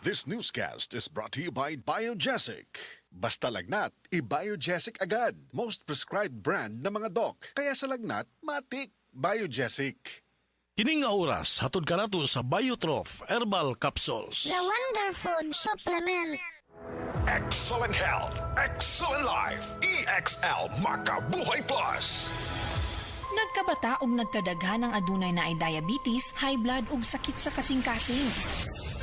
This newscast is brought to you by Biogesic. Basta lagnat, i-Biogesic agad. Most prescribed brand ng mga doc. Kaya sa lagnat, matik. Biogesic. Kining nga oras, hatod ka nato sa Biotrof Herbal Capsules. The Wonder Food Supplement. Excellent health, excellent life. EXL Makabuhay Plus. Nagkabata og nagkadaghan ng adunay na ay diabetes, high blood ug sakit sa kasing-kasing.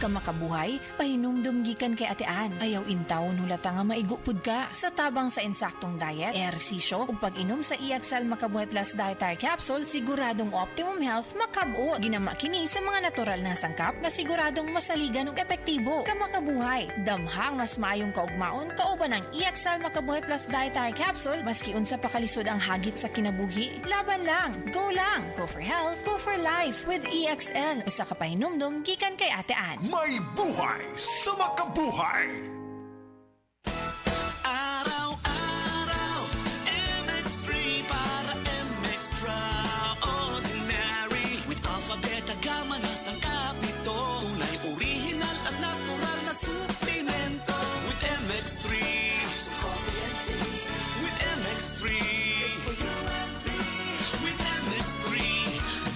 Kamakabuhay, pahinumdum gikan kay atean. Ayaw intawon hulata nga maigupod ka sa tabang sa insaktong diet, ehersisyo ug pag-inom sa EXL Makabuhay Plus Dietary Capsule, siguradong optimum health makab-o. Ginama kini sa mga natural na sangkap nga siguradong masaligan ug epektibo. Kamakabuhay, damhang mas maayong kaugmaon kauban ang EXL Makabuhay Plus Dietary Capsule maski unsa pa kalisod ang hagit sa kinabuhi. Laban lang, go for health, go for life with EXL. Usa ka pahinumdum gikan kay atean. May buhay sa makabuhay. Araw-araw, MX3 para MX-Traordinary. With alpha, beta, gamma na sangkap nito. Tunay, original at natural na suplemento. With MX3, so coffee and tea. With MX3, it's for you and me. With MX3,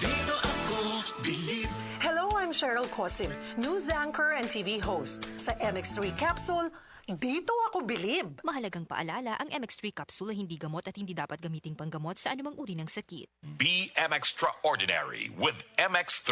dito ako believe. Hello, I'm Cheryl Cosim, news anchor and TV host. Sa MX3 Capsule, dito ako bilib. Mahalagang paalala, ang MX3 capsule ay hindi gamot at hindi dapat gamiting panggamot sa anumang uri ng sakit. BM Extraordinary with MX3.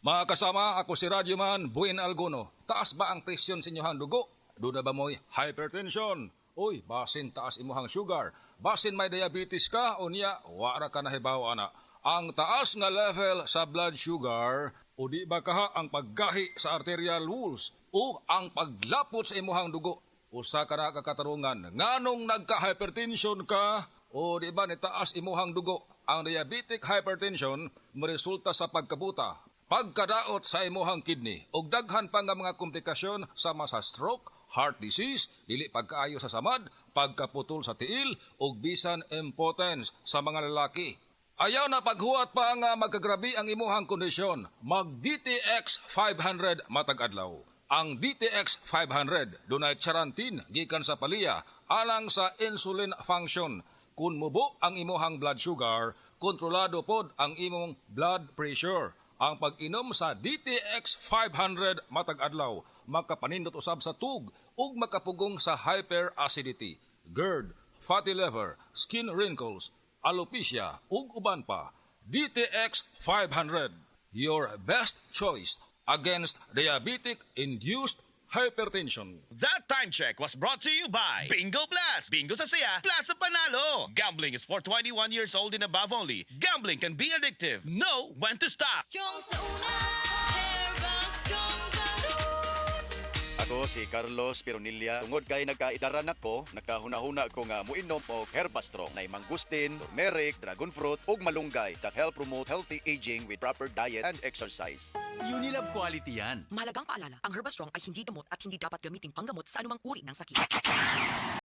Mga kasama, ako si Radyoman Buin Alguno. Taas ba ang presyon sa inyong dugo? Doon ba mo'y hypertension? Uy, basin taas imuhang sugar. Basin may diabetes ka o niya, wara ka na hibaw ana. Ang taas nga level sa blood sugar o di ba kaha ang paggahi sa arterial walls o ang paglapot sa imuhang dugo. Usa ka na kakatarungan, nganong nagka-hypertension ka o di ba ni taas imuhang dugo. Ang diabetic hypertension maresulta sa pagkabuta, pagkadaot sa imuhang kidney ug daghan pa nga mga komplikasyon sama sa stroke, heart disease, dili pagkaayo sa samad, pagkaputol sa tiil ug bisan impotence sa mga lalaki. Ayaw na paghuwat pa nga magkagrabi ang imuhang kondisyon. Mag-DTX 500 matag adlaw. Ang DTX 500 dunay charantin gikan sa palya alang sa insulin function. Kung mubo ang imuhang blood sugar, kontrolado pod ang imong blood pressure. Ang pag-inom sa DTX 500 matag adlaw makapanindot usab sa tug ug makapugong sa hyperacidity, GERD, fatty liver, skin wrinkles, alopecia ug uban pa. DTX 500, your best choice against diabetic-induced hypertension. That time check was brought to you by Bingo Plus. Bingo sa saya, plus sa panalo. Gambling is for 21 years old and above only. Gambling can be addictive. Know when to stop. Strong sa una, herbal strong ka. Ako si Carlos Pironilla. Tungod kay nagkaidaran ako, nakahuna-huna ko nga muinom og Herbastrong na mangustin, turmeric, dragon fruit ug malunggay that help promote healthy aging with proper diet and exercise. Unilab quality yan. Mahalagang paalala, ang Herbastrong ay hindi gamot at hindi dapat gamiting panggamot sa anumang uri ng sakit.